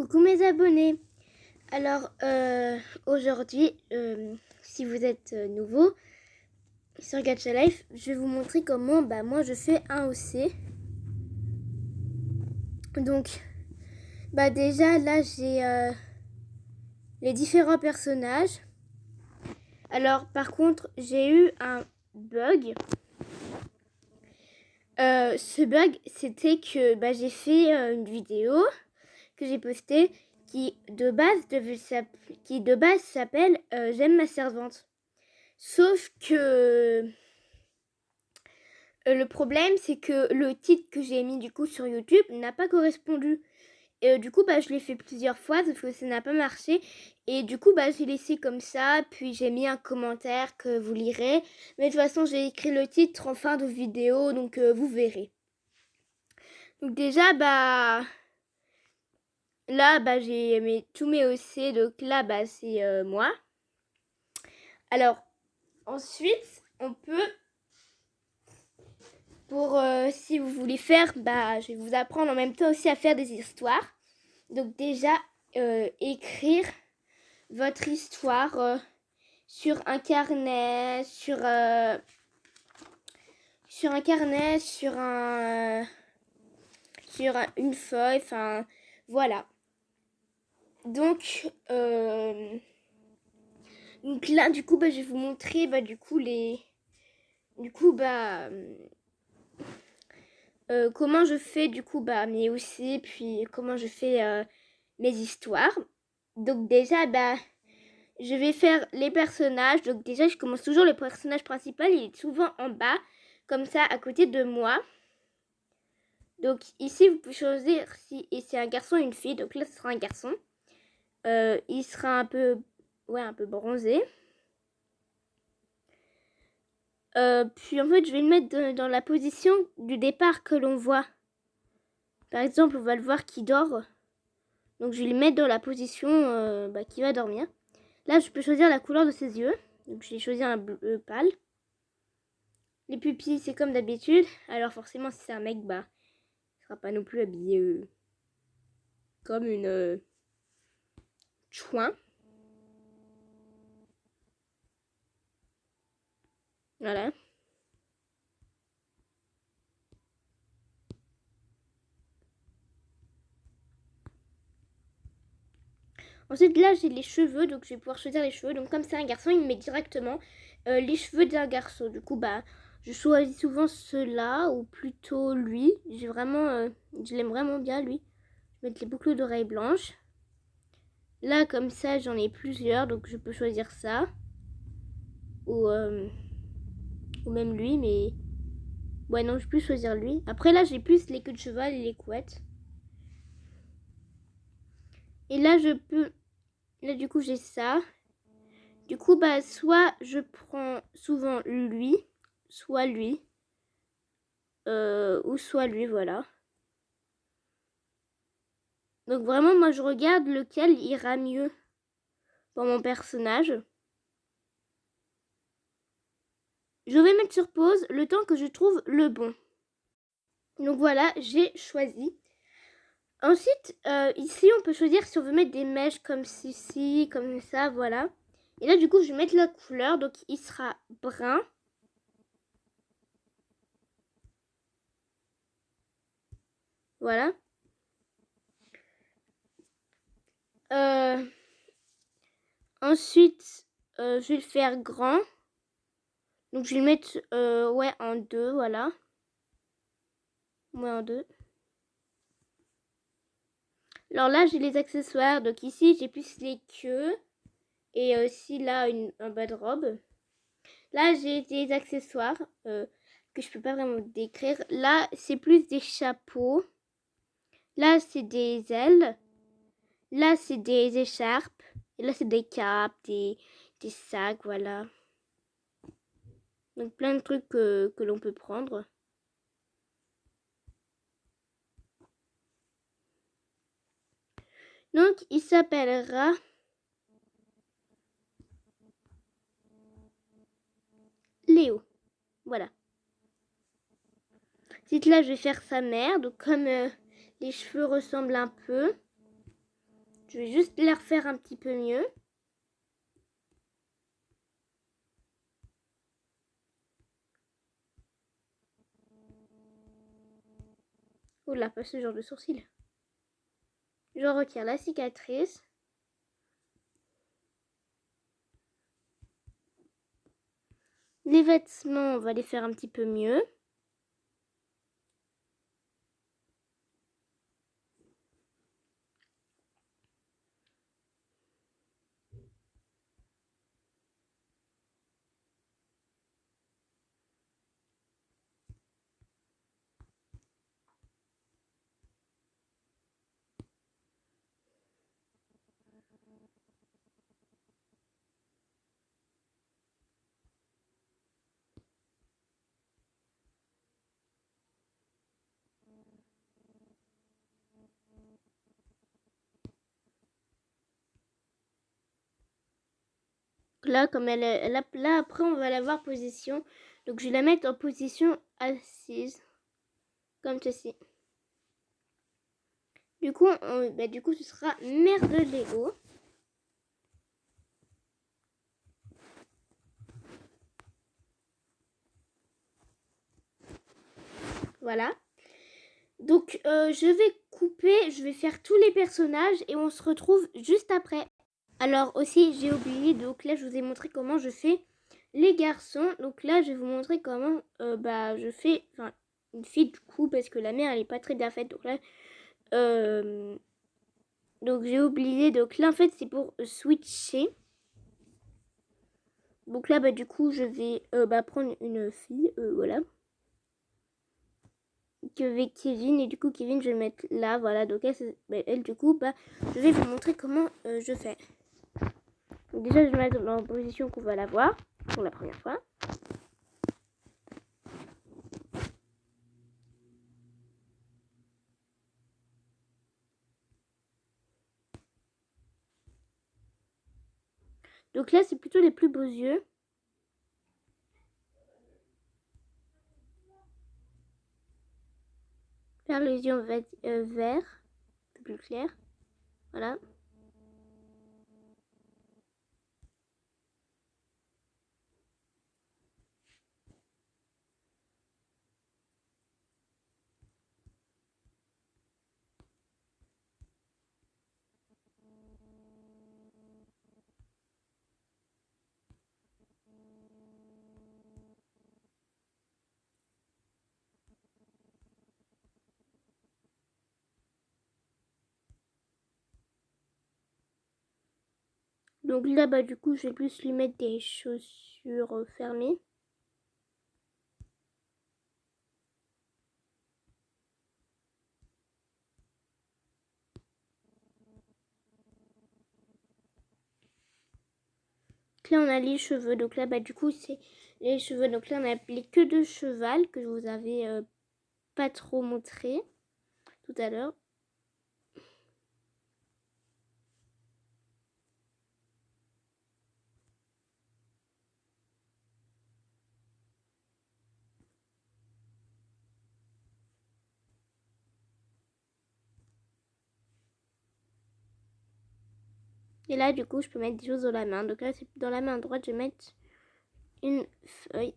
Coucou mes abonnés. Alors aujourd'hui, si vous êtes nouveau sur Gacha Life, je vais vous montrer comment moi je fais un OC. Donc déjà là j'ai les différents personnages. Alors par contre j'ai eu un bug. Ce bug c'était que j'ai fait une vidéo que j'ai postée qui de base s'appelle J'aime ma servante. Sauf que le problème c'est que le titre que j'ai mis du coup sur YouTube n'a pas correspondu. Et du coup je l'ai fait plusieurs fois sauf que ça n'a pas marché. Et du coup j'ai laissé comme ça, puis j'ai mis un commentaire que vous lirez. Mais de toute façon j'ai écrit le titre en fin de vidéo, donc vous verrez. Donc déjà là j'ai tous mes OC, donc là c'est moi. Alors ensuite on peut, pour si vous voulez faire, je vais vous apprendre en même temps aussi à faire des histoires. Donc déjà écrire votre histoire sur un carnet, sur un carnet, sur une feuille, enfin voilà. Donc là du coup je vais vous montrer comment je fais du coup mais aussi puis comment je fais mes histoires. Donc déjà je vais faire les personnages. Donc déjà je commence toujours le personnage principal, il est souvent en bas comme ça à côté de moi. Donc ici vous pouvez choisir si c'est un garçon ou une fille. Donc là ce sera un garçon. Il sera un peu bronzé. Puis en fait je vais le mettre dans la position du départ que l'on voit. Par exemple on va le voir qui dort. Donc je vais le mettre dans la position qui va dormir. Là je peux choisir la couleur de ses yeux. Donc je vais choisir un bleu pâle. Les pupilles c'est comme d'habitude. Alors forcément si c'est un mec il sera pas non plus habillé comme une chouin. Voilà. Ensuite là j'ai les cheveux, donc je vais pouvoir choisir les cheveux. Donc comme c'est un garçon, il me met directement les cheveux d'un garçon. Du coup je choisis souvent ceux-là ou plutôt lui. Je l'aime vraiment bien lui. Je vais mettre les boucles d'oreilles blanches. Là comme ça j'en ai plusieurs, donc je peux choisir ça. Ou même lui, mais ouais non je peux choisir lui. Après là j'ai plus les queues de cheval et les couettes. Et là je peux, là du coup j'ai ça. Du coup soit je prends souvent lui, soit lui, ou soit lui, voilà. Donc vraiment moi je regarde lequel ira mieux pour mon personnage. Je vais mettre sur pause le temps que je trouve le bon. Donc voilà, j'ai choisi. Ensuite, ici on peut choisir si on veut mettre des mèches comme ceci, comme ça, voilà. Et là du coup je vais mettre la couleur, donc il sera brun. Voilà. Ensuite, je vais le faire grand. Donc je vais le mettre en 2, voilà. En 2. Alors là j'ai les accessoires. Donc ici j'ai plus les queues. Et aussi là un bas de robe. Là j'ai des accessoires que je peux pas vraiment décrire. Là c'est plus des chapeaux. Là c'est des ailes. Là c'est des écharpes. Et là c'est des capes, des sacs, voilà. Donc plein de trucs que l'on peut prendre. Donc il s'appellera Léo. Voilà. Ensuite là je vais faire sa mère. Donc comme les cheveux ressemblent un peu. Je vais juste les refaire un petit peu mieux. Oula, pas ce genre de sourcil. Je retire la cicatrice. Les vêtements, on va les faire un petit peu mieux. Là, comme là, après, on va la voir position. Donc, je vais la mettre en position assise. Comme ceci. Du coup, ce sera mère de Lego. Voilà. Donc, je vais couper, je vais faire tous les personnages et on se retrouve juste après. Alors aussi, j'ai oublié, donc là, je vous ai montré comment je fais les garçons. Donc là, je vais vous montrer comment je fais une fille du coup, parce que la mère, elle est pas très bien faite. Donc là, donc j'ai oublié. Donc là, en fait, c'est pour switcher. Donc là, du coup, je vais prendre une fille, voilà. Avec Kevin, et du coup, Kevin, je vais le mettre là, voilà. Donc elle du coup, je vais vous montrer comment je fais. Donc déjà, je vais mettre dans la position qu'on va la voir pour la première fois. Donc là, c'est plutôt les plus beaux yeux. Faire les yeux en vert, plus clair. Voilà. Donc là, du coup, je vais plus lui mettre des chaussures fermées. Là, on a les cheveux. Donc là, du coup, c'est les cheveux. Donc là, on a les queues de cheval que je vous avais pas trop montré tout à l'heure. Et là, du coup, je peux mettre des choses dans la main. Donc là, c'est dans la main droite, je vais mettre une feuille.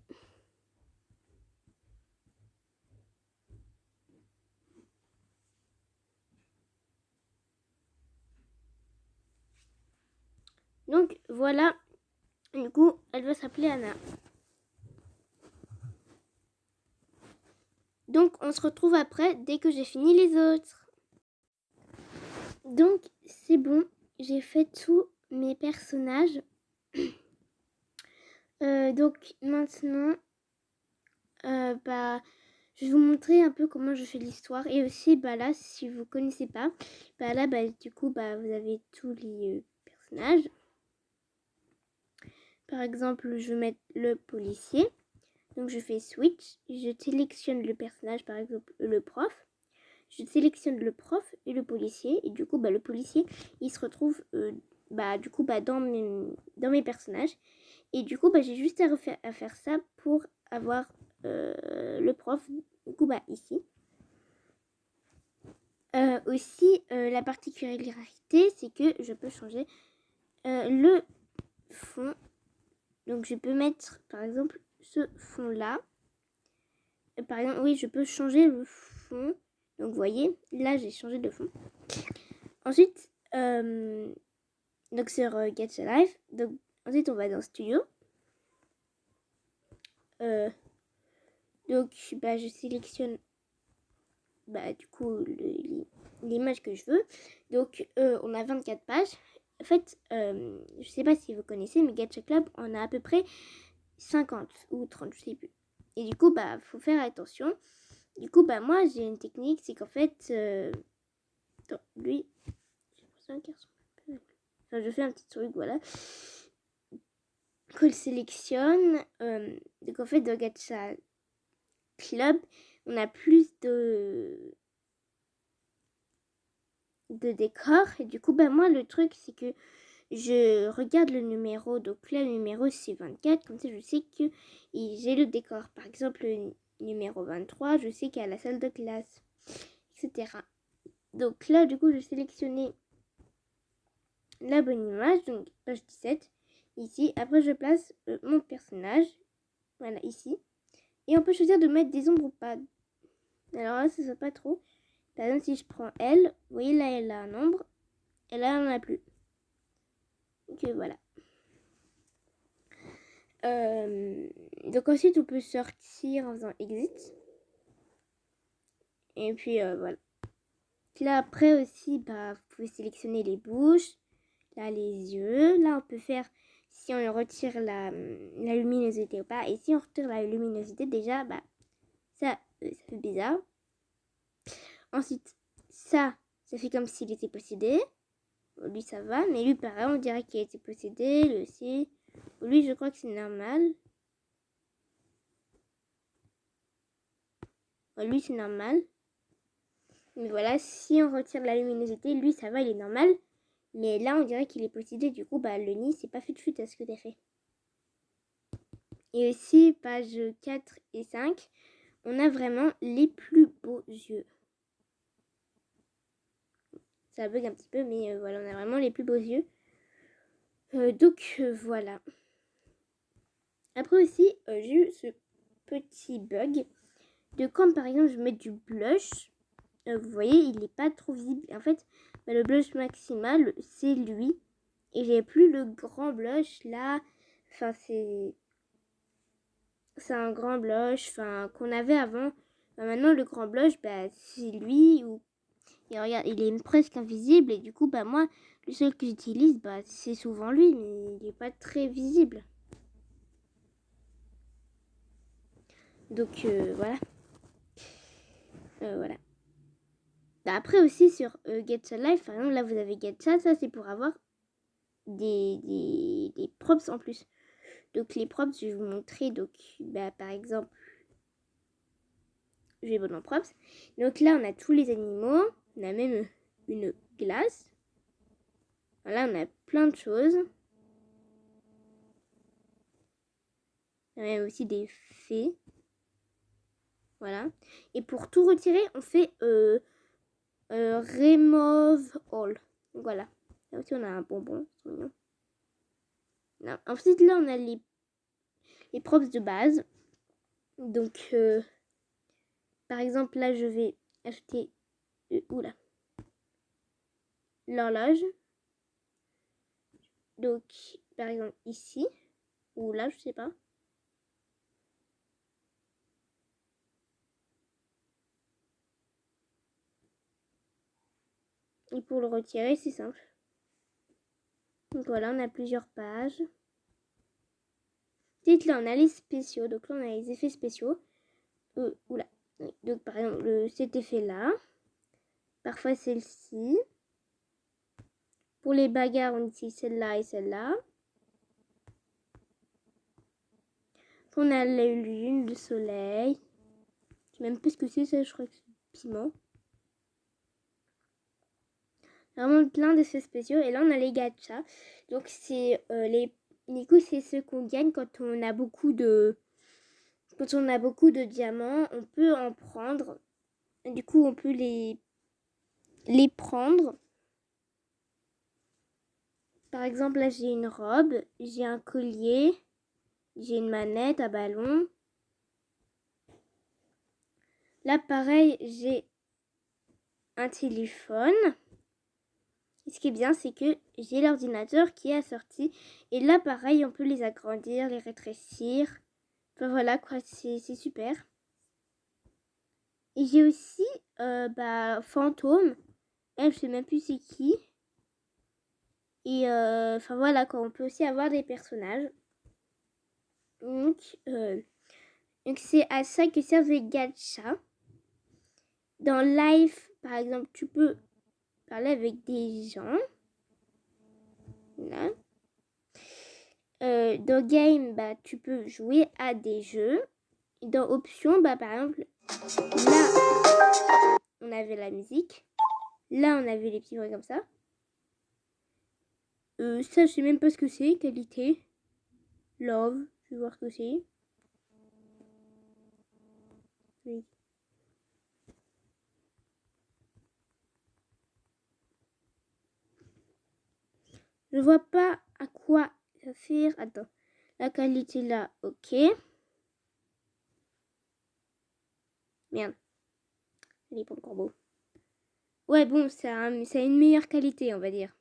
Donc voilà, du coup, elle va s'appeler Anna. Donc on se retrouve après dès que j'ai fini les autres. Donc c'est bon, j'ai fait tous mes personnages. Donc maintenant, je vais vous montrer un peu comment je fais l'histoire. Et aussi, là, si vous connaissez pas, là, du coup, vous avez tous les personnages. Par exemple, je vais mettre le policier. Donc je fais switch, je sélectionne le personnage, par exemple le prof. Je sélectionne le prof et le policier. Et du coup, le policier, il se retrouve dans mes personnages. Et du coup, j'ai juste à faire ça pour avoir le prof, du coup, ici. Aussi, la particularité, c'est que je peux changer le fond. Donc, je peux mettre, par exemple, ce fond-là. Par exemple, oui, je peux changer le fond. Donc, vous voyez, là, j'ai changé de fond. Ensuite, donc sur Get Your Life. Donc, ensuite, on va dans Studio. Donc, je sélectionne du coup l'image que je veux. Donc, on a 24 pages. En fait, je sais pas si vous connaissez, mais Gacha Club, on a à peu près 50 ou 30, je sais plus. Et du coup, faut faire attention. Du coup, moi, j'ai une technique, c'est qu'en fait, attends, lui, j'ai l'impression qu'il ressemble un peu. Enfin, je fais un petit truc, voilà. Qu'on le sélectionne. Donc, en fait, dans Gacha Club, on a plus de décors. Et du coup, moi, le truc, c'est que je regarde le numéro. Donc là, le numéro, c'est 24. Comme ça, je sais que j'ai le décor. Par exemple, le numéro 23, je sais qu'il y a la salle de classe, etc. Donc là, du coup, je sélectionnais la bonne image. Donc, page 17. Ici. Après, je place mon personnage. Voilà, ici. Et on peut choisir de mettre des ombres ou pas. Alors là, ça ne pas trop. Par exemple, si je prends elle, vous voyez là, elle a un ombre. Et là, elle n'en a plus. Donc voilà. Donc ensuite, on peut sortir en faisant exit. Et puis voilà. Là, après aussi, vous pouvez sélectionner les bouches. Là, les yeux. Là, on peut faire si on retire la luminosité ou pas. Et si on retire la luminosité, déjà, ça fait bizarre. Ensuite, ça fait comme s'il était possédé. Lui, ça va. Mais lui, pareil, on dirait qu'il a été possédé. Lui aussi. Lui, je crois que c'est normal. Lui, c'est normal. Mais voilà, si on retire la luminosité, lui, ça va, il est normal. Mais là, on dirait qu'il est possédé. Du coup, le nid, c'est pas fut à ce que t'as fait. Et aussi, page 4 et 5, on a vraiment les plus beaux yeux. Ça bug un petit peu, mais voilà, on a vraiment les plus beaux yeux. Donc, voilà. Après aussi, j'ai eu ce petit bug de quand, par exemple, je mets du blush. Vous voyez, il n'est pas trop visible. En fait, le blush maximal, c'est lui. Et j'ai plus le grand blush là. Enfin, c'est un grand blush qu'on avait avant. Maintenant, le grand blush, c'est lui. Et regarde, il est presque invisible. Et du coup, moi, le seul que j'utilise, c'est souvent lui. Mais il n'est pas très visible. Donc, voilà. Voilà. Après aussi, sur Getcha Life, par exemple, là, vous avez Getcha. Ça, c'est pour avoir des props en plus. Donc les props, je vais vous montrer. Donc par exemple, je vais dans props. Donc là, on a tous les animaux. On a même une glace. Là, on a plein de choses. On a même aussi des fées. Voilà. Et pour tout retirer, on fait remove all. Donc voilà. Là aussi, on a un bonbon. C'est mignon. Ensuite, là, on a les props de base. Donc, par exemple, là, je vais ajouter l'horloge. Donc, par exemple, ici, ou là, je sais pas. Et pour le retirer, c'est simple. Donc voilà, on a plusieurs pages. Ensuite, là, on a les spéciaux. Donc là, on a les effets spéciaux. Oula. Donc, par exemple, cet effet-là. Parfois, celle-ci. Pour les bagarres, on utilise celle-là et celle-là. On a la lune, le soleil. Je sais même pas ce que c'est, ça, je crois que c'est piment. Vraiment plein d'effets spéciaux. Et là, on a les gachas. Donc, c'est les coups, c'est ceux qu'on gagne quand on a beaucoup de diamants. On peut en prendre. Du coup, on peut les les prendre. Par exemple, là, j'ai une robe, j'ai un collier, j'ai une manette à ballon. Là, pareil, j'ai un téléphone. Et ce qui est bien, c'est que j'ai l'ordinateur qui est assorti. Et là, pareil, on peut les agrandir, les rétrécir. Enfin, voilà, quoi, c'est super. Et j'ai aussi Fantôme. Elle, je sais même plus c'est qui. Et enfin voilà quoi, on peut aussi avoir des personnages. Donc c'est à ça que servent les gachas. Dans Life, par exemple, tu peux parler avec des gens. Là. Dans Game, tu peux jouer à des jeux. Dans Options, par exemple, là, on avait la musique. Là, on avait les petits bruits comme ça. Ça, je sais même pas ce que c'est. Qualité. Love. Je vais voir ce que c'est. Oui. Je vois pas à quoi ça sert. Attends. La qualité là, ok. Merde. Elle est pas encore beau. Ouais, bon, ça a une meilleure qualité, on va dire.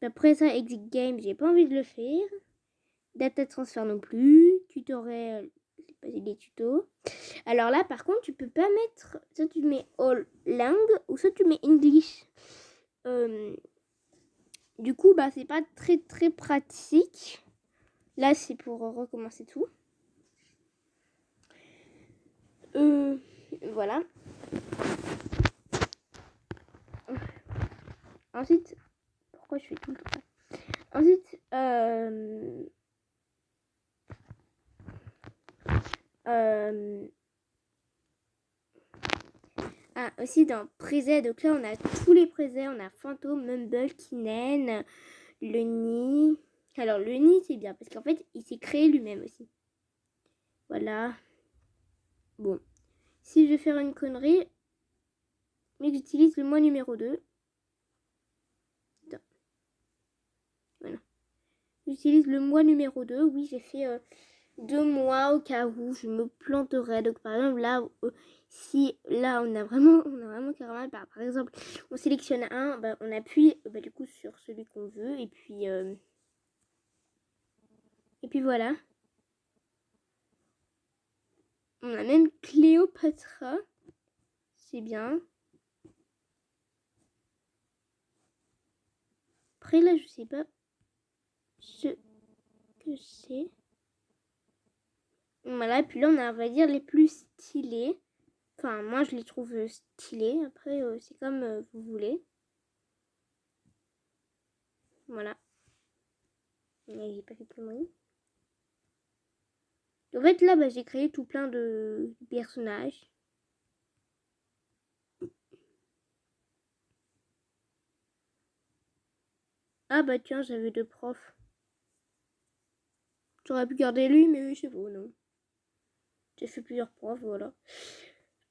Après ça, Exit Game, j'ai pas envie de le faire. Data Transfer non plus. Tutoriel, c'est pas des tutos. Alors là, par contre, tu peux pas mettre... Soit tu mets All Language ou soit tu mets English. Du coup, c'est pas très très pratique. Là, c'est pour recommencer tout. Voilà. Ensuite, pourquoi je fais tout le temps ça? Ensuite, aussi dans Presets, donc là on a tous les Presets, on a Fantôme, Mumble, Kinen, le nid. Alors le nid c'est bien parce qu'en fait il s'est créé lui-même aussi. Voilà. Bon. Si je vais faire une connerie, mais que j'utilise le mois numéro 2. Voilà. J'utilise le mois numéro 2. Oui, j'ai fait 2 mois au cas où je me planterais. Donc par exemple là, si là on a vraiment carrément par exemple on sélectionne un, on appuie du coup sur celui qu'on veut et puis voilà. On a même Cléopatra, c'est bien. Après là je sais pas ce que c'est. Voilà, puis là on a on va dire les plus stylés. Enfin moi je les trouve stylés. Après c'est comme vous voulez. Voilà. J'ai pas fait plus loin. En fait, là, j'ai créé tout plein de personnages. Ah tiens, j'avais 2 profs. J'aurais pu garder lui, mais oui, c'est bon, non. J'ai fait plusieurs profs, voilà.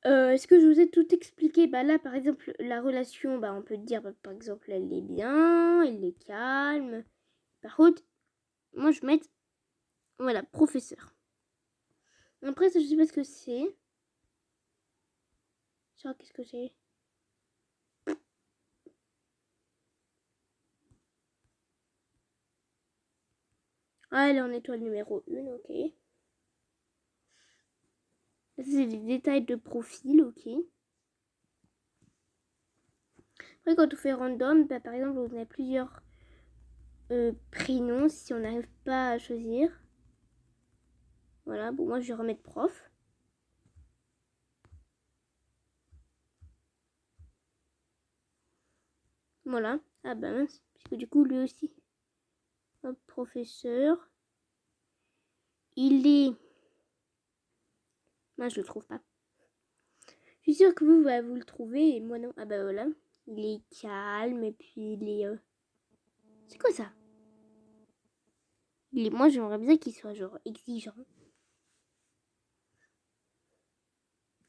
Est-ce que je vous ai tout expliqué? Là, par exemple, la relation, on peut dire, par exemple, elle est bien, elle est calme. Par contre, moi, je vais mettre, voilà, professeur. Après, ça, je sais pas ce que c'est. Genre, qu'est-ce que c'est? Ah, elle est en étoile numéro 1, ok. C'est des détails de profil, ok. Après, quand on fait random, par exemple, on a plusieurs prénoms si on n'arrive pas à choisir. Voilà, bon, moi je vais remettre prof. Voilà. Ah mince, parce que du coup, lui aussi. Hop, professeur. Il est... Moi, je le trouve pas. Je suis sûre que vous le trouvez et moi non. Ah voilà. Il est calme et puis il est... C'est quoi ça? Moi, j'aimerais bien qu'il soit genre exigeant.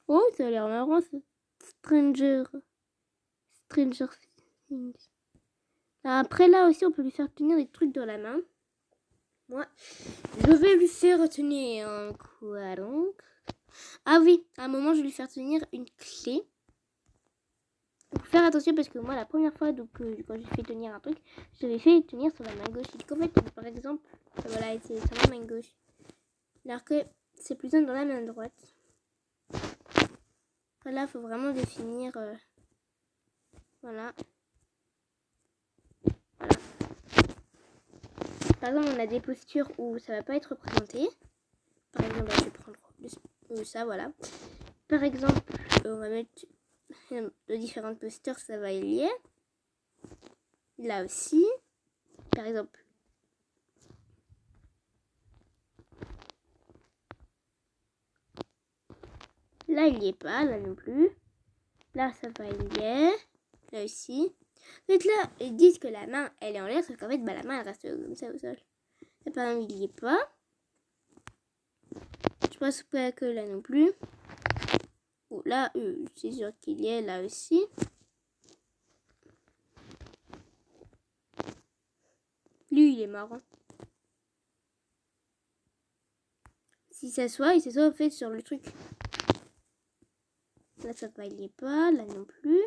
Oh, ça a l'air marrant, ça. Stranger Stranger Things. Après là aussi on peut lui faire tenir des trucs dans la main. Moi, je vais lui faire tenir quoi donc? Ah oui, à un moment je vais lui faire tenir une clé. Il faut faire attention parce que moi la première fois donc, quand j'ai fait tenir un truc, je l'avais fait tenir sur la main gauche. Et qu'en fait par exemple, voilà c'est sur la main gauche. Alors que c'est plutôt dans la main droite. Après là il faut vraiment définir voilà. Voilà. Par exemple on a des postures où ça va pas être représenté. Par exemple je vais prendre ça voilà. Par exemple on va mettre de différentes postures, ça va y lier. Là aussi, par exemple. Là, il n'y est pas, là non plus. Là, ça va y lier. Là aussi. En fait, là, ils disent que la main, elle est en l'air, sauf qu'en fait, la main, elle reste comme ça au sol. Là, par exemple, il n'y est pas. Je pense pas que là non plus. Ou là, c'est sûr qu'il y est, là aussi. Lui, il est marrant. Si ça soit, il s'assoit en fait sur le truc. Là, ça va, il n'y est pas. Là non plus.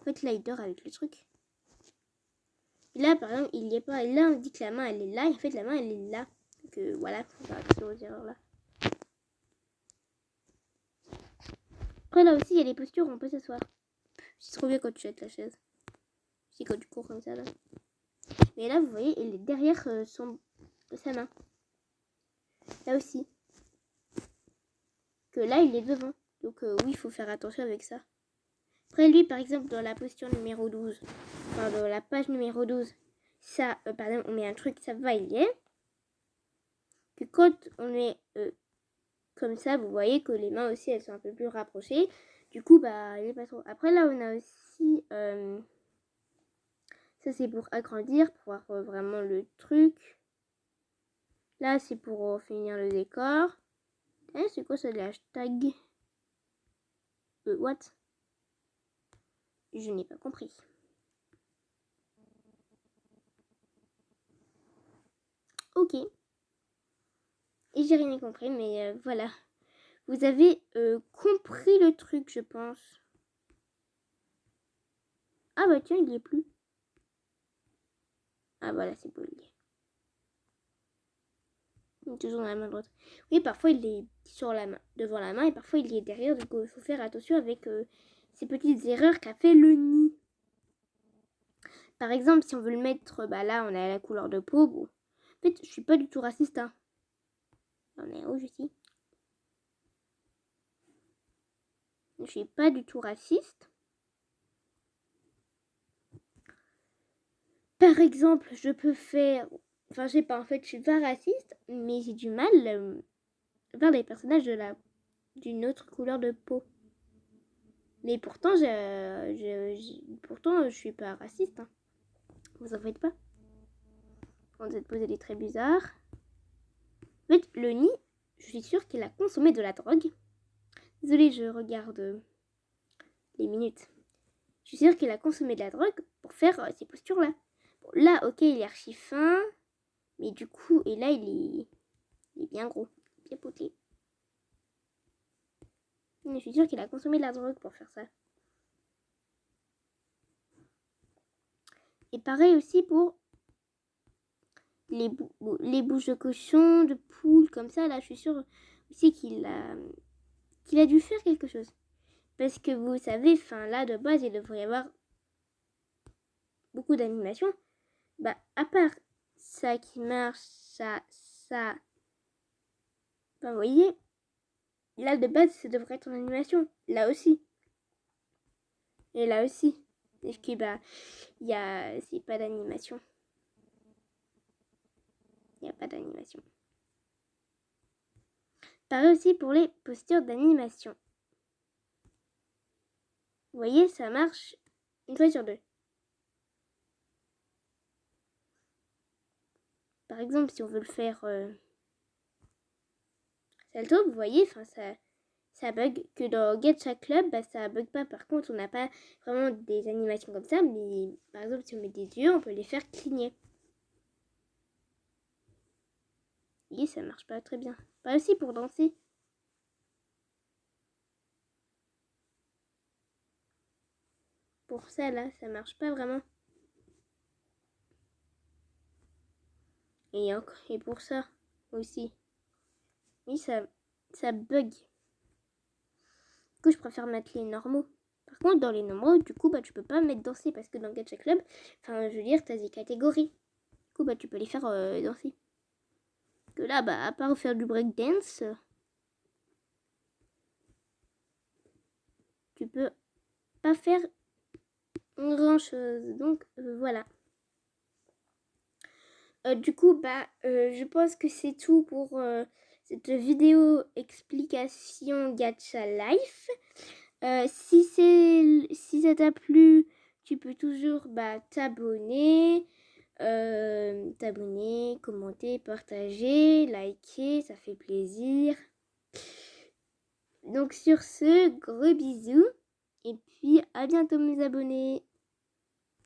En fait, là, il dort avec le truc. Et là, par exemple, il n'y est pas. Et là, on dit que la main, elle est là. Et en fait, la main, elle est là. Donc, voilà, il faut faire attention aux erreurs là. Après, là aussi, il y a des postures où on peut s'asseoir. C'est trop bien quand tu jettes la chaise. C'est quand tu cours comme ça, là. Mais là, vous voyez, il est derrière sa main. Là aussi. Que là, il est devant. Donc, oui, il faut faire attention avec ça. Après, lui, par exemple, dans la posture numéro 12, enfin, dans la page numéro 12, ça, par exemple, on met un truc, ça va, il y est. Que quand on met comme ça, vous voyez que les mains aussi, elles sont un peu plus rapprochées. Du coup, bah, il est pas trop. Après, là, on a aussi... ça, c'est pour agrandir, pour voir vraiment le truc. Là, c'est pour finir le décor. C'est quoi ça, de l'hashtag what? Je n'ai pas compris. Ok. Et j'ai rien compris, mais voilà. Vous avez compris le truc, je pense. Ah bah tiens, il n'y est plus. Ah voilà, c'est beau, il y est. Il est toujours dans la main droite. Oui, parfois il est sur la main, devant la main et parfois il est derrière. Du coup, il faut faire attention avec ces petites erreurs qu'a fait le nid. Par exemple, si on veut le mettre, bah là, on a la couleur de peau. Bon. En fait, je suis pas du tout raciste. Hein. On est où, je suis? Je suis pas du tout raciste. Par exemple, je peux faire... Enfin, je sais pas, en fait, je suis pas raciste, mais j'ai du mal à faire des personnages d'une autre couleur de peau. Mais pourtant, pourtant, je suis pas raciste. Hein. Vous en faites pas. Quand cette pose, elle est très bizarre. En fait, le nid, je suis sûre qu'il a consommé de la drogue. Désolée, je regarde les minutes. Je suis sûre qu'il a consommé de la drogue pour faire ces postures-là. Bon, là, ok, il est archi fin. Mais du coup, et là, il est bien gros. Bien potelé. Mais je suis sûre qu'il a consommé de la drogue pour faire ça. Et pareil aussi pour les bouches de cochon, de poule, comme ça. Là, je suis sûre aussi qu'il a dû faire quelque chose. Parce que vous savez, enfin là, de base, il devrait y avoir beaucoup d'animation. Bah, à part ça qui marche, ça... Bah, vous voyez, là, de base, ça devrait être en animation. Là aussi. Et là aussi. Parce que, bah, c'est pas d'animation. Il n'y a pas d'animation. Pareil aussi pour les postures d'animation. Vous voyez, ça marche une fois sur deux. Par exemple, si on veut le faire salto, vous voyez, ça ça bug, que dans Gacha Club, bah, ça bug pas. Par contre, on n'a pas vraiment des animations comme ça, mais par exemple, si on met des yeux, on peut les faire cligner. Et ça marche pas très bien. Pas aussi pour danser. Pour ça, là, ça marche pas vraiment. Et pour ça aussi. Oui, ça bug. Du coup, je préfère mettre les normaux. Par contre, dans les normaux, du coup, bah, tu peux pas mettre danser parce que dans Gacha Club, enfin, je veux dire, t'as des catégories. Du coup, bah, tu peux les faire danser. Que là, bah, à part faire du breakdance, tu peux pas faire grand chose. Donc, voilà. Du coup, bah, je pense que c'est tout pour cette vidéo explication Gacha Life. Si ça t'a plu, tu peux toujours t'abonner, commenter, partager, liker, ça fait plaisir. Donc sur ce, gros bisous et puis à bientôt mes abonnés.